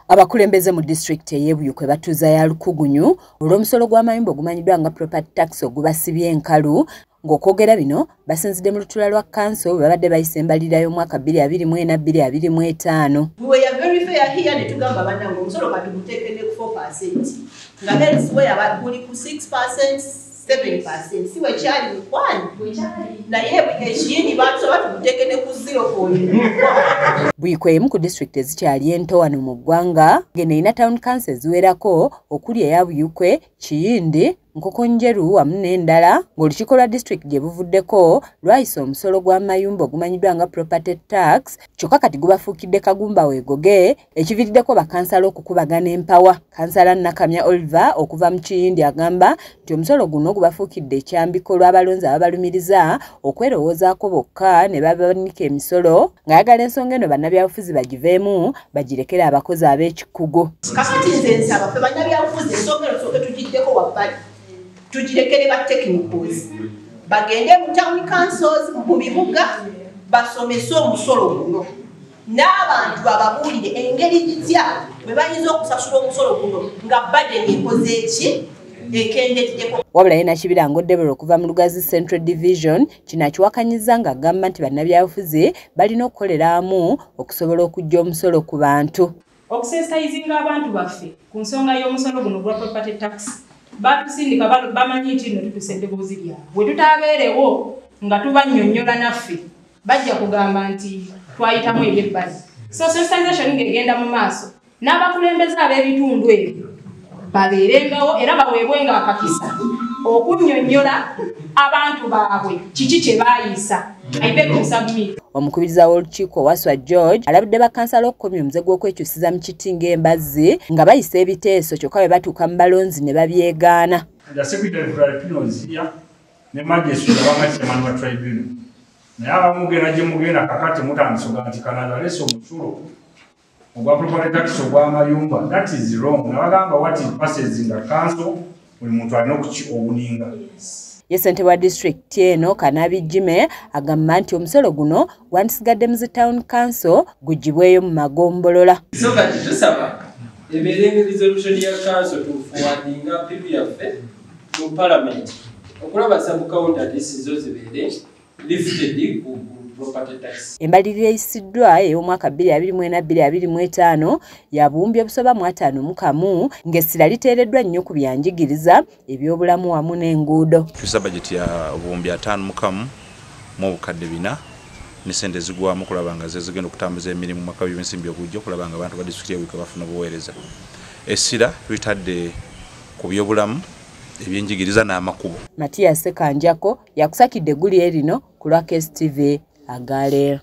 Abakulembeze mu district y'Ebuyikwe batuuza ya Lukugunyu olw'omusolo gw'amayumba ogumanyiddwa nga property tax ogubasibye enkalu ng'okwogera bino basinzidde mu lutuula lwa kanso bwe babadde bayisa embalirira y'omwaka 2024-2025. We were very fair here ne tugamba bannange omusolo kati guteekene ku 4% nga elsewhere guli ku 6%, 7%. Si wekyali mukwano naye ekiyindi batusaba tuguteekene ku 0.1. Buyikwe emu ku district ezikyali ento wano mu ggwanga ng'eno erina town council eziwerako okuli eya Buyikwe, Kiyindi, Nkokonjeru wamu n'endala ng'olukiiko lwa district gye buvuddeko lwayisa omusolo gw'amayumba ogumanyiddwa nga property tax kyokka kati gubafuukidde kagumba weegoge ekiviiriddeko bakansala okukubagana empawa. Kansala Nakamya Oliver okuva mu Kiyindi agamba nti omusolo guno gubafuukidde ekyambiko lw'abalonzi ababalumiriza okwerowoozaako bokka ne babanika emisolo ng'ayagala ensonga eno bannabyabufuzi bagiveemu bagirekere abakozi ab'ekikugu. Kakati nze nsaba ffe bannabyabufuzi ensonga eno tusooke tugiddeko wabbali tugirekere ba technicals bagende mu town councils mu bibuga basomese omusolo guno n'abantu bababuulire engeri gitya bwe bayinza okusasula omusolo guno nga budget ekoze eki ekendeddeko. Wabula ye Nakibirango Deborah okuva mu Lugazi Central Division kino akiwakanyizza ng'agamba nti bannabyabufuzi balina okukolera amu okusobola okujja omusolo ku bantu. Okusensitizinga abantu baffe ku nsonga y'omusolo guno gwa property tax batusindika bamanyi nti nno tutuse eddoboozi lyabwe bwe tutaabeerewo nga tubannyonnyola naffe bajja kugamba nti twayitamu eby'ebbali. So sensitization ng'egenda mu maaso n'abakulembeze ab'ebitundu ebyo babeerengawo era baweebwenga akakisa okunnyonnyola abantu baabwe kiki kye baayisa. Omukubiriza w'olukiiko Waswa George alabudde bakansala okukomya omuze gw'okwekyusiza mu kiti ng'embazzi nga bayisa ebiteeso kyokka bwe batuuka mu balonzi ne babyegaana. Naye abamugenda gye mugenda kakati mutandisoga nti Canada alese omusolo ogwa property tax ogw'amayumba. That is wrong. Nabagamba what it passes in the council buli muntu alina okukiowuninga. Ye ssentebe wa district eno Kanabi Jime agamba nti omusolo guno gwandisigadde mu town council gugibweyo mu magombolola. So kati tusaba ebeerenga resolution ya council tufuwadinga pipi yaffe mu parliament okulaba sub-counter decisions zibeere lifted ku property tax. Embalirira eyisiddwa ey'omwaka 2024-2025 yabumbye obusoba mu 51 ng'essira liteereddwa nnyo ku byanjigiriza ebyobulamu wamu n'enguudo. Tusa bajeti ya obuwumbi 51 mu obukadde 4 ne ssente zigwamu kulaba nga zigenda okutambuza emirimu mu mwaka w'ebyensimbi ogujja okulaba nga abantu ba disitulikiti y'Ebuyikwe bafuna obuweereza. Essira twitadde ku byobulamu ebyenjigiriza n'amakubo. Matias Sekanjako yakusakidde egguli erino ku lwa KSTV Agaleero.